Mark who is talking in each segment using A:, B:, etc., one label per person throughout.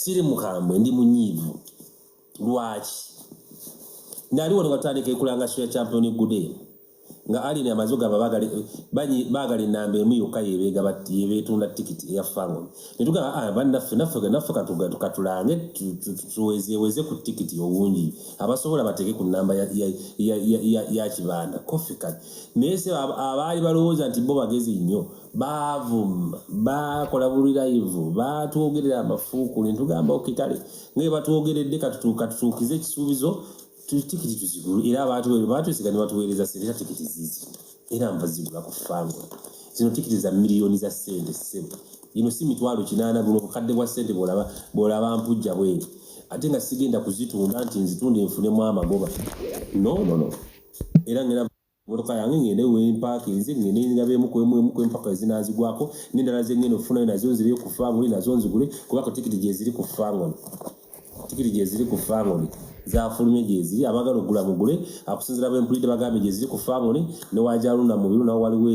A: siri mukambwe ndi munyivu lwaki nali wano katandika ekulanga shoya champion Gudo nga alina amazoga bagali nambe emu yokka yebega bati yebetunda tikiti ya fango nituga bannaffe tukatulange tuweze ku tikiti obungi abasobola bateke ku namba ya kibanda kofika nese abali balowooza nti bo bagezi nnyo bavuma bakola bulira ivu batuogerera amafuuku nitugamba okitale nge batuogeredde katutuukize ekisuubizo tikiti tuzigulu era abantu sigani batuweereza sente tikiti zizi era mbazigula ku fango zino tikiti za miliyoni za sente sebo ino si mitwalo 8 guno kukadde bwa sente bolaba mpujja bwe ate nga sigenda kuzitunda nti nzitunde nfunemu amagoba no era ngena motoka yange ngende wempaka ngende ngabemu ku empaka ezinazigwako nindala zengene ofuna nazo ziri ku fango nazo nzigule kuba tikiti je ziri ku fango tikiti je ziri ku fango za fulumye jezi abagalo gula mugule akusinzira bempulide bagambe jezi ku family ne wajaluna mu biru na waliwe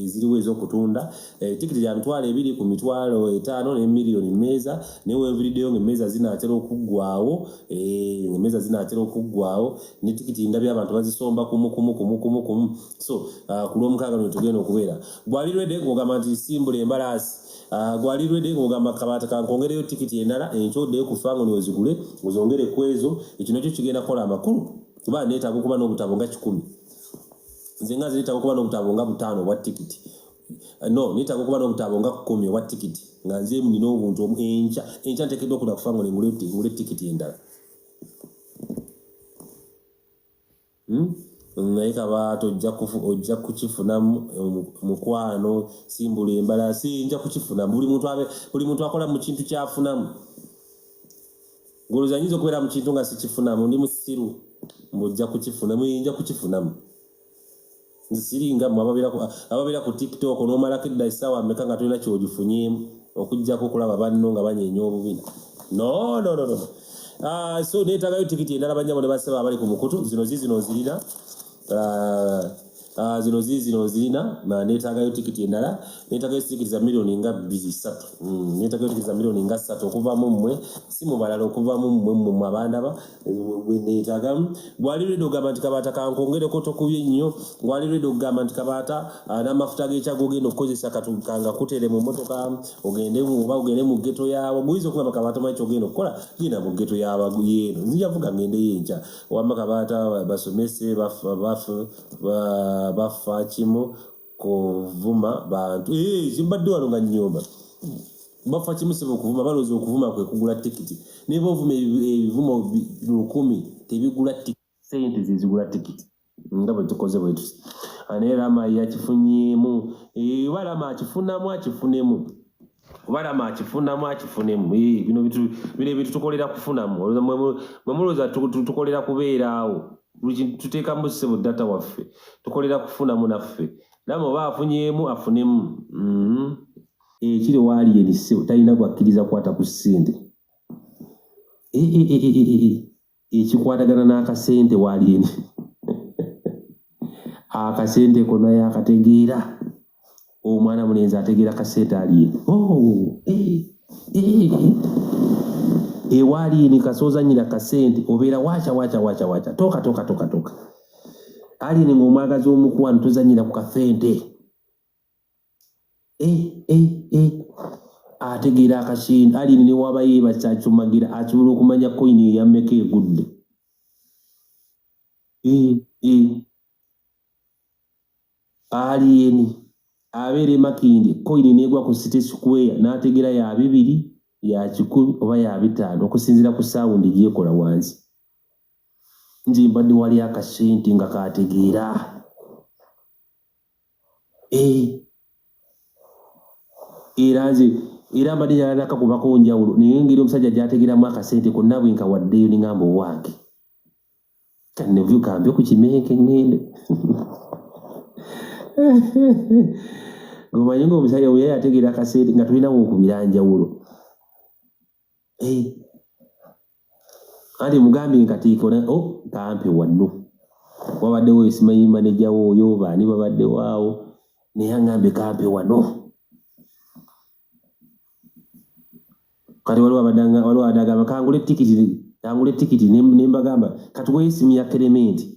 A: eziriwe ezokutunda tikiti ya mitwalo 2 ku mitwalo 5 ne miliyoni meza ne we video nge meza zinatera okugwawo meza zinatera okugwawo ne tikiti ndabya abantu bazisomba kumu so kulomukanga no tugenda okubeera bwalirwede ngogamba nti simbule embalasi gwalirwede ngogamba Kabata kankongereyo tikiti endala enchode ku family ozigule uzongere kwezo ekino kyo kigenda kola amakulu kuba neetaaga okuba n'obutabo nga 10 nze nga zeetaaga okuba n'obutabo nga 5 bwa tikiti neetaaga okuba n'obutabo nga 10 bwa tikiti nga nze nina obuntu enkya nteekeddwa okuda kufa ngo ngule tikiti endala naye Kabata ojja kukifunamu mukwano simbula embalasi nja kukifunamu buli muntu akola mu kintu kyafunamu Goloza nyizo kwera mu kintu nga sikifunamu ndi musiru mbojja kukifunamu nja kukifunamu nsiringa ababira ku TikTok n'omala kidda isawa meka nga tulina kyogifunyemu okujja ko kulaba banno nga banyenya obubina no so neetagayo tikiti endala banyamo ne basaba abali ku mukutu zino zirina zino zirina neetagayo tikiti endala neetagayo tikiti za miliyoni nga 3 neetagayo tikiti za miliyoni nga 3 okuva mu mmwe si mu balala okuva mu mmwe mu abandaba neetaga bwalirwedde ogamba nti Kabata kankongereko tokubye nnyo bwalirwedde ogamba nti Kabata n'amafuta g'ekyago ogenda okukozesa kanga kutere mu motoka ogende mu ghetto yaabwe guyinza okugamba Kabata manyi kyogenda okukola genda mu ghetto yaabwe yeeno nzija vuga ngende yenkya wamba Kabata basomese bafa kimu kuvuma bantu zimbadde wano nga nnyumba bafa kimu sebo kuvuma baloza okuvuma kwe kugula tikiti niba ovuma ebivumo 10 tebigula tikiti sente zizigula tikiti nga bwe tukoze bwetu aneerama yakifunyemu walama akifunemu walama akifunemu bino bitu tukolera kufunamu mwemuloza tukolera kubeeraawo tuteekamu ssebo data waffe tukolera kufunamu naffe namo baafunyemu afunemu ekiri waali erisebo talina gwakkiriza kwata ku ssente ekikwatagana n'akasente waali eni akasente kona yakategeera omwana mulenzi ategeera akasente ali eni ewali ni kasoza nyina kasente obeera wacha toka ali ni ngomagazi omukwano tozanyira ku kasente ategeera akasente ali ni waba yeba kyachumagira akyula okumanya coin ya meke egudde ali eni abere makindi coin negwa ku City Square n'ategeera ya 2 ya 10 oba ya 5 okusinzira ku sound gyekola wansi njimbadde wali akasente nga kategeera era mbadde yalala kakubako njawulo naye ngeri omusajja gyategeeramu akasente konna bwe nkawaddeyo ni ngamba owange kannevu kambe ku kimeeke ngende ngomanyi ng'omusajja we yategeera akasente nga tulinawo okubira njawulo andi mugambi nkatiiko kampe wano wabaddewo esimanyi maneja wooyo baani babadde waawo naye aŋŋambe kampe wano kati waliwo adagamba kangule tikiti nembagamba kati wewe simu ya Clement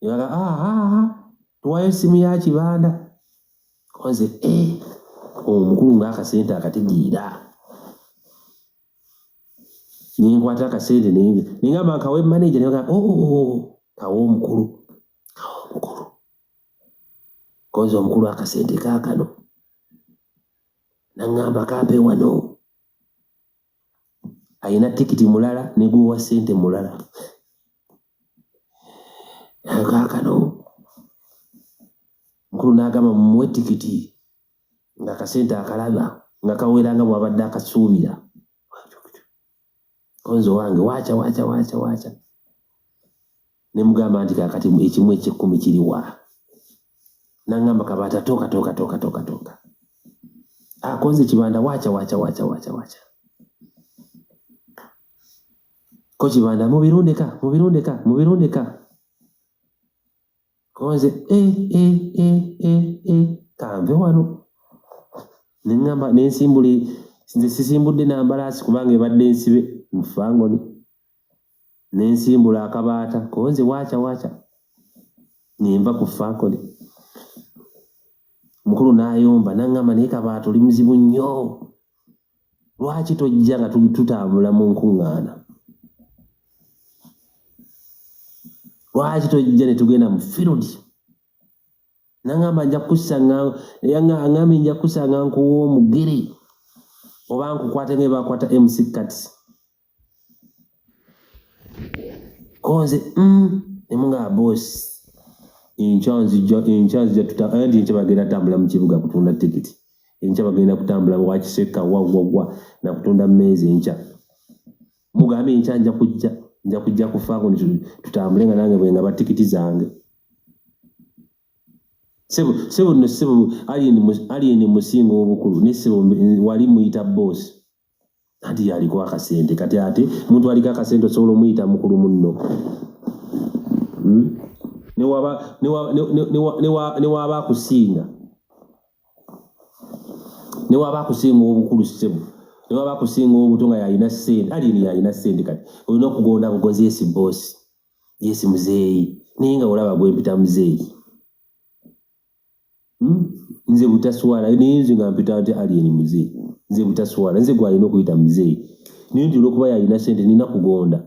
A: yaga tuwayo simu ya Kibanda konze omukulu ng'akasente akatigiira ninkwata akasente ningamba nkawe manager ninga kawo omukulu konze omukulu akasente kaakano nangamba kampe wano ayina tikiti mulala ne guwa sente mulala kaakano mukulu n'agamba mumuwe tikiti nga kasente akalaba nga kawera nga bw'abadde akasuubira konzo wange wacha ne mugamba nti kakati ekimu eky'ekkumi kiriwa nangamba Kabata toka konze Kibanda wacha ko Kibanda mubirundeka konze kambe wano nengamba nensimbuli nze sisimbudde nambalasi kubanga ebadde ensibe mufangoni nensimbula Kabata konze wacha nemba ku fangoni mukulu n'ayomba nangamba naye Kabata oli muzibu nnyo lwaki tojja nga tutambula mu nkuŋŋaana lwaki tojja ne tugenda mu field nangamba nja kusanga nkuwa omugere oba nkukwate nga bakwata MC Kati konze emunga boss inchanzi andi nche bagenda tambula mu kibuga kutunda tikiti encha bagenda kutambula wa Kiseka wa na kutunda mmezi encha mugambe encha nja kujja kufaako ni tutambule nga nange bwenga ba tikiti zange sebo aliyeni musingo obukulu ne sebo wali muyita boss ati yaliko akasente kati ate muntu aliko akasente solo muyita mukulu munno ne waba kusinga obukulu sebo ne waba kusinga obutonga yalina sente aliyeni yalina sente kati olina okugonda bugozi esi boss yesi muzeeyi ninga olaba gwempita muzeeyi nze butaswala ninzi nga mpita ati aliyeni muzeeyi nze butaswala nze gwalina okuyita muzeeyi ninti olwokuba yalina sente nina kugonda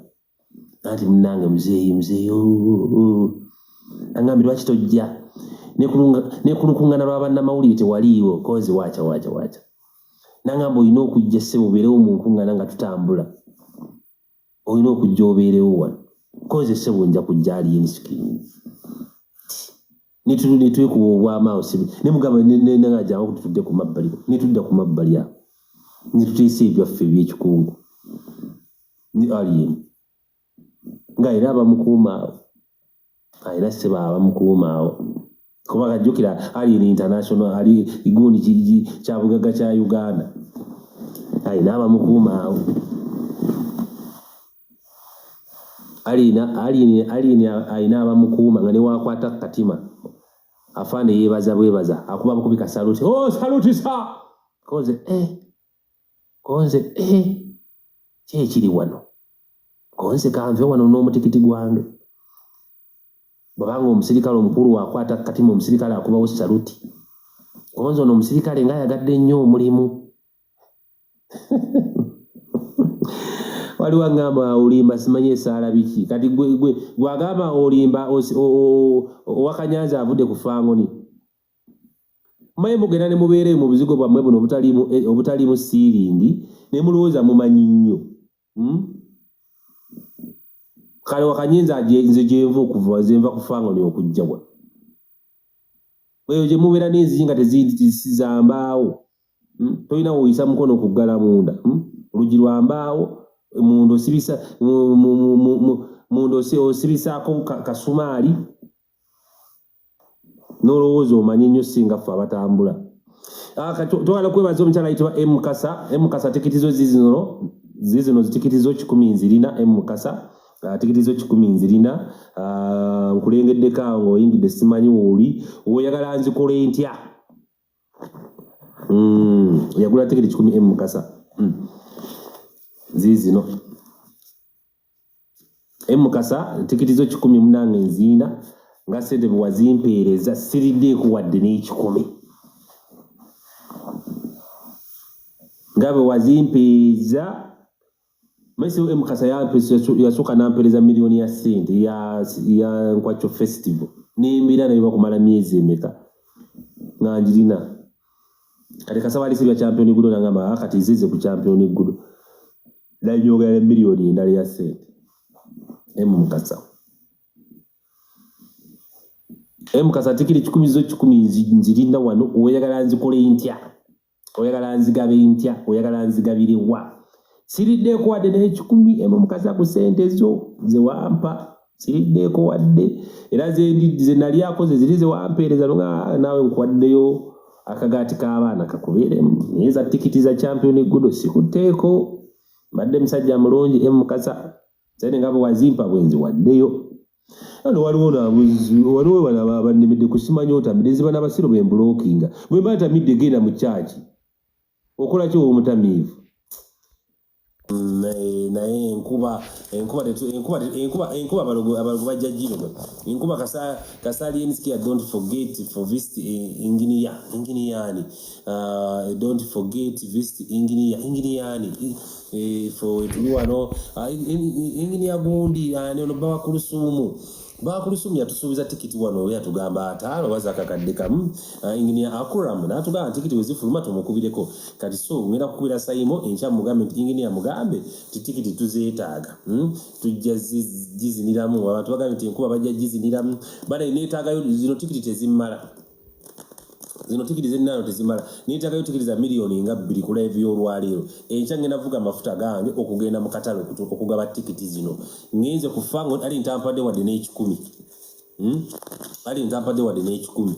A: ati munange muzeeyi angambi lwaki tojja nekulukuŋŋana lw'abannamawulire tewaliiwo kozi wacha nangamba olina okujja ssebo obeerewo mu nkuŋŋana nga tutambula olina okujja obeerewo wano kozi ssebo nja kujja aliyeni sikini nitwekuba obwamaawo sibi nemugamba nenagajawo tutudde ku mabbali nitudda ku mabbali awo nituteesa ebyaffe ebyekikungu ni aliyeni nga era abamukuumaawo ayina ssebo abamukuumaawo kuba kajjukira aliyeni international ali igundi kyabugaga kya Uganda ayina abamukuumaawo aliyeni ayina abamukuuma nga newakwata katima afande yebaza akuba mukubika saluti saluti sa konze kyekiri wano konze kanve wano n'omutikiti gwange babanga omusirikale omukulu wakwata katima omusirikale akubawo saluti konze ono omusirikale nga yagadde nnyo omulimu waliwo ngamba olimba simanyi esaala biki kati gwagamba olimba owakanyanza avudde ku fangoni maye mugenda ne mubeere mu buzigo bwammwe buno obutalimu siiringi ne mulowooza mumanyi nnyo kale wakanyinza nze gyenva okuva zenva ku fangoni okujja wa weyo gye mubeera n'enzigi nga tezizambaawo tolina woyisa mukono okuggala munda olugi lwambaawo mundu osibisaako kasumaali n'olowooza omanyi nnyo singa ffe abatambula twagala kwebaza omukyala ayitibwa Mukasa tikitizo zizino zitikitizo 10 nzirina Mukasa tikitizo 10 nzirina nkulengeddeko awo ng'oyingidde simanyi wooli oyagala nzikole ntya yagula tikiti 10 Mukasa zizino Mukasa tikiti zo 10 munange nzina nga sente bwazimpeereza siridde kuwadde n'ekikumi ngabe wazimpeeza Maisi Mukasa yasooka nampeereza milioni ya sente ya Nkwacho Festival n'embira nayo bakumala myezi emeka nga njirina kati kasabali sibya champion Gudo nangamba kati zize ku champion Gudo najogera milioni ndali ya sente Mukasa Mukasa tikiti 10 zo 10 nzirinda wano oyagala nzikole ntya oyagala nzigabe ntya oyagala nzigabire wa siridde ko wadde ne10 Mukasa ku sente zo ze wampa siridde ko wadde era ze nali akoze zirize wampeereza nga nawe nkwaddeyo akagati k'abaana kakubere neza tikiti za champion Gudo sikuteeko badde musajja mulungi Mukasa zene ngabo wazimpa bwenzi waddeyo ano waliwo bana bannemedde kusimanyota midezi bana basiro bemblokinga bwe mbata midde genda mu charge okola kyo omutamivu naye enkuba abalogo bajja jino enkuba kasali enisikia don't forget for visit inginiani don't forget visit inginiani for tuwano inginia gundi ono bawa kulusumu yatusuubiza tikiti wano yatugamba 5 bazakakadde kamu inginia akuram natugamba tikiti wezifuluma tumukubireko kati so ngenda kukubira sayimo encha mugambe inginia mugambe tikiti tuzeetaaga tujja jiziniramu abantu bagambe tinkuba bajja jiziniramu bale neetaaga zino tikiti tezimala zino tikiti zennaano tezimala neetaaga tikiti za milioni nga 2 ku live y'olwaleero encha ngenda vuga amafuta gange okugenda mu katale okugaba tikiti zino ngenze kufango ali ntampade wadde n'ekikumi ali ntampade wadde n'ekikumi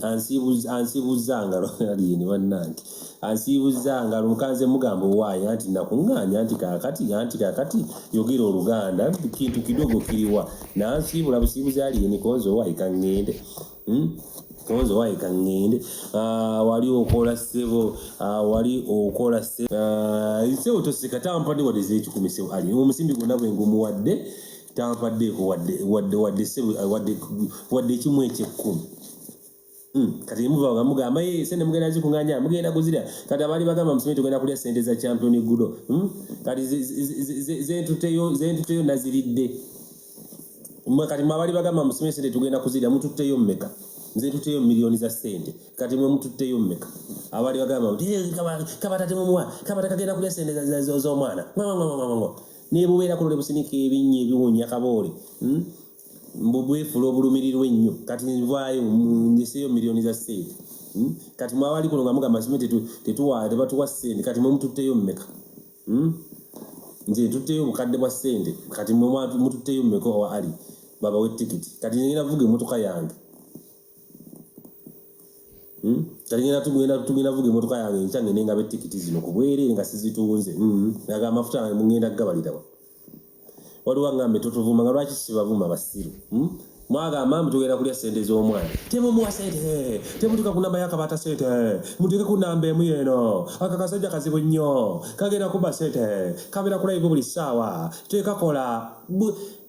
A: ansibuzanga ali ni wannange ansibuzanga lukanze mugambo waaye anti nakunganya anti kakati yogera oluganda kintu kidogo kiriwa nansibula busibuzi ali ni konzo waaye kangende konzo waaye kangende wali okola sebo wali okola sebo iseo tosika tampade wadde z'ekikumi sebo ali omusimbi gonna bwe ngumu wadde tampadde wadde sebo wadde kimu eky'ekkumi kati muva mugamba sente mugenda zikunganya mugenda kuzira kati abali bagamba musime tugenda kulya sente za champion Gudo kati zentuteyo naziridde kati mwabali bagamba musime sente tugenda kuzira mututteyo mmeka nze tuteyo milioni za sente kati mwe mututteyo mmeka abali bagamba kabata temumwa kabata kagenda kulya sente z'omwana nebubeera kulole businika ebinnya ebiwonya kaboole mbubwefula obulumirirwa ennyo kati nvaayo ndeseyo milioni za sente kati mwabali kuno nga mugamba sime tebatuwa sente kati mwe mututteyo mmeka nze tutteyo obukadde bwa sente kati mwe mututteyo mmeka wa ali babawe tikiti kati ngenda vuga emmotoka yange kati ngenda vuga emmotoka yange enkyange nengabe tikiti zino ku bwereere nga sizitunze naga amafuta ngenda gabalirawa waliwo ngambe tutuvuma nga lwaki sibavuma basiru mwagamba mbi tugenda kulya sente z'omwana temumuwa sente temutuka ku namba ya Kabata sente mutuke ku namba emu eno akakasajja kazibu nnyo kagenda kuba sente kabeera ku live buli ssaawa tekakola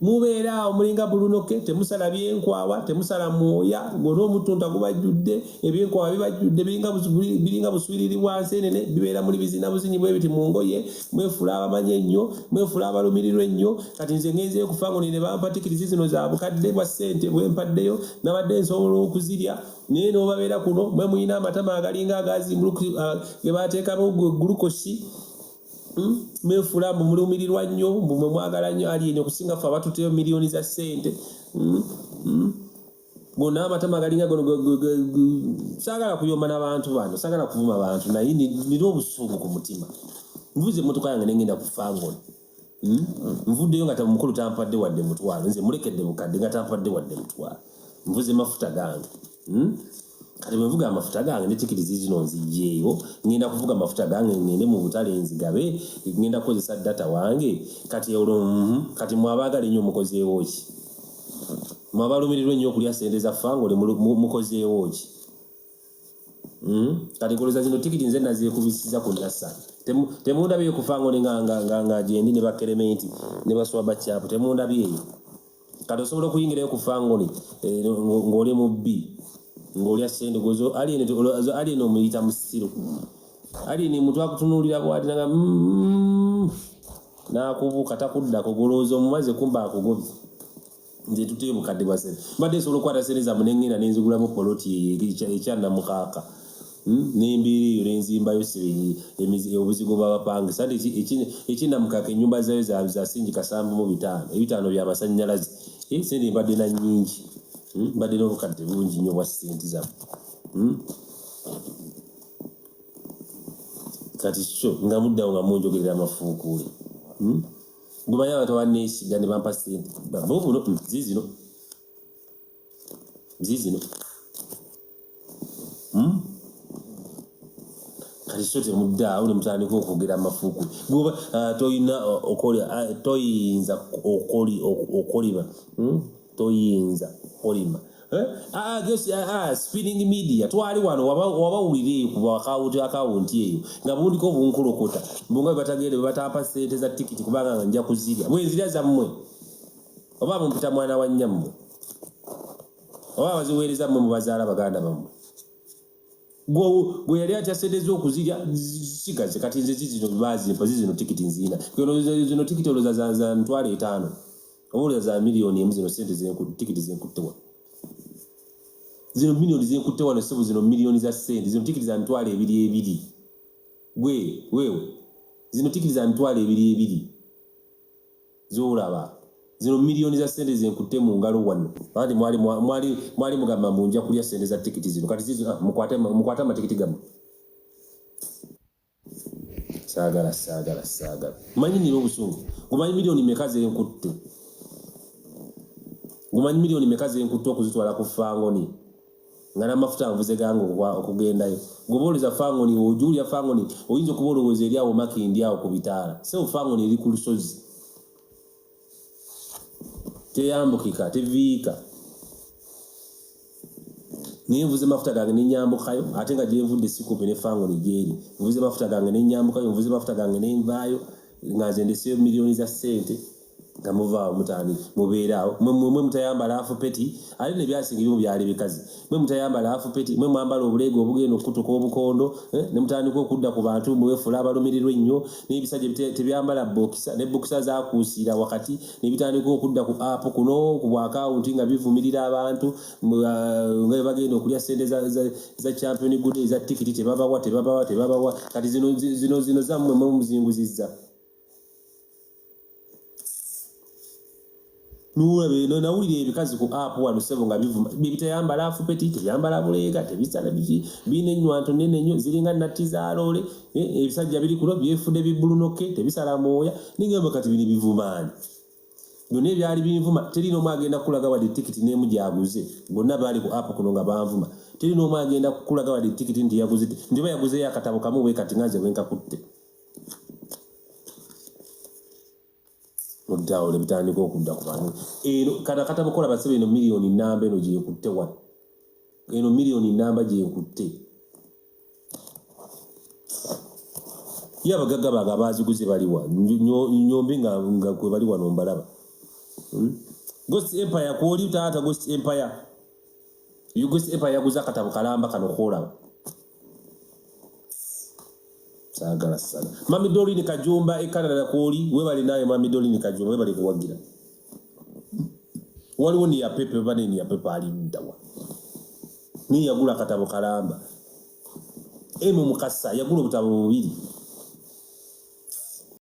A: mubeera omulinga bulunoke temusala byenkwawa temusala mwoya gona omutunta gubajjudde ebyenkwawa bibajjudde biringa buswiriri bwansenene bibeera muli bizina buzinyi bwe biti mu ngoye mwefula abamanyi ennyo mwefula abalumirirwa ennyo kati nze ngenzeyo kufango ne bampa tikiti zino za bukadde bwa sente bwe mpaddeyo nabadde nsobola okuzirya naye n'obabeera kuno mwe muyina amatama agalinga ge bateekamu gulukosi mwefula mulumirirwa nnyo mwe mwagala nnyo ali eno kusinga ffe abatuteyo milioni za sente gonna amatama galinga gono saagala kuyomba n'abantu bano saagala kuvuma abantu naye nina obusungu ku mutima nvuze emmotoka yange nengenda kufangono nvuddeyo nga mukulu tampadde wadde mutwalo nze mulekedde bukadde nga tampadde wadde mutwalo nvuze mafuta gange kati bwevuga amafuta gange ne tikiti zino nzijeeyo ngenda kuvuga amafuta gange ngende mu butale nzigabe ngenda kukozesa data wange kati kati mwabagala nnyo mukozeewo ki mwabalumirirwa nnyo okulya sente za fango mukozeewo ki kati koleza zino tikiti nze nazeekubisiza ku nasa temundabye kufango nga jendi ne bakerementi ne baswaba chapo temundabye kati osobola okuyingirayo kufango ni ng'oli mu bbi ng'olya sente gozo ali eno muyita musiro ali ni muntu akutunuulira bwati nanga nakubuuka takuddako golooza omumaze kumba akugobye nze tuteye mukadde bwa sente mbadde nsobola okukwata sente zammwe nengenda nenzigulamu poloti ekyannamukaaka n'embeera eyo nenzimbayo obuzigo bw'abapange sante ekinnamukaaka ennyumba zayo za singi 7,500 ebitaano bya masannyalaze sente mbadde na nnyingi mbadde n'obukadde bungi nnyo bwa sente zammwe kati so nga muddawo nga munjogerera amafuukuule gumanyi abantu abaneesiga ne bampa sente buno zizino kati so temuddaawo ne mutandika okwogera amafuukuule toyinza okolima toyinza kolima spinning media twali wano wabawulire ku akawunti eyo nga bundiko bunkulokota mbunga batagere batapa sente za tikiti kubanga nja kuzirya mwezirya zammwe oba mumpita mwana wa nyammwe oba baziweereza mmwe mu bazaala baganda bammwe gwe yali atya sente z'okuzirya sigaze kati nze zizino bazimpa zizino tikiti nzina zino tikiti oloza za ntwale 5 oba za miliyoni emu zino sente tikiti zenkuttewa zino milioni zenkutte wano sebo zino milioni za sente zino tikiti za ntwale 2 wewe zino tikiti za ntwale 2 zoolaba zino milioni za sente zenkutte mu ngalo wano ati mwali mugamba munja kulya sente za tikiti zino kati zino mukwata amatikiti gammwe saagala manyi nina obusungu gumanyi milioni meka zenkutte okuzitwala ku fangoni nga n'amafuta nvuze gange okugendayo ngobooleza fangoni ojuulya fangoni oyinza okuba olowooza eri awo makindi awo ku bitaala so fangoni eri ku lusozi teyambukika teviika naye nvuze mafuta gange nenyambukayo ate nga gyenvudde sikupe ne fangoni gyeri nvuze mafuta gange nenyambukayo nvuze mafuta gange nenvaayo nga nze ndeseyo miliyoni za sente nga muvaawo mutani mubeeraawo mwe mutayambala afupeti ali ne byasinga ebimu byali bikazi mwe mutayambala afupeti mwe mwambala obuleego obugenda okutuka obukondo ne mutandika okudda ku bantu mwefula abalumirirwa ennyo n'ebisajja tebyambala bokisa ne bokisa zaakuusiira wakati ne bitandika okudda ku app kuno ku bwakawunti nga bivumirira abantu nga bagenda okulya sente za champion good za tikiti tebabawa kati zino zammwe mwe muzinguzizza nuwe nawulira ebikazi ku app wano sebo nga bivuma bitayambala afupeti tebyambala buleega tebisala bine enywanto nene nnyo ziringa natti za loole ebisajja biri kuno byefudde bibulunoke tebisala mwoya ningamba kati bini bivumaani byonna ebyali binvuma teri n'omu agenda kukulaga wadde tikiti n'emu gyaguze bonna baali ku app kuno nga banvuma teri n'omu agenda kukulaga wadde tikiti nti yaguze ndiba yaguzeyo akatabo kamu bwe kati nganze bwenkakutte oddaawo ne bitandika okudda ku bantu eno kana katabo kola basebe eno miliyoni namba eno gyekutte wano eno miliyoni namba gyekutte ye abagagga baga baziguze baliwa nyombi nga kwe bali wano mbalaba Ghost Empire kwoli taata Ghost Empire Ghost Empire yaguza akatabo kalamba kano koolaba saagala sana Mami Dolly Kajumba Canada kwoli webali naye Mami Dolly Kajumba webali kuwagira waliwo ni ya pepe baneni ya pepe ali ndawa ni yagula akatabo kalamba emu mukasa yagula obutabo bubiri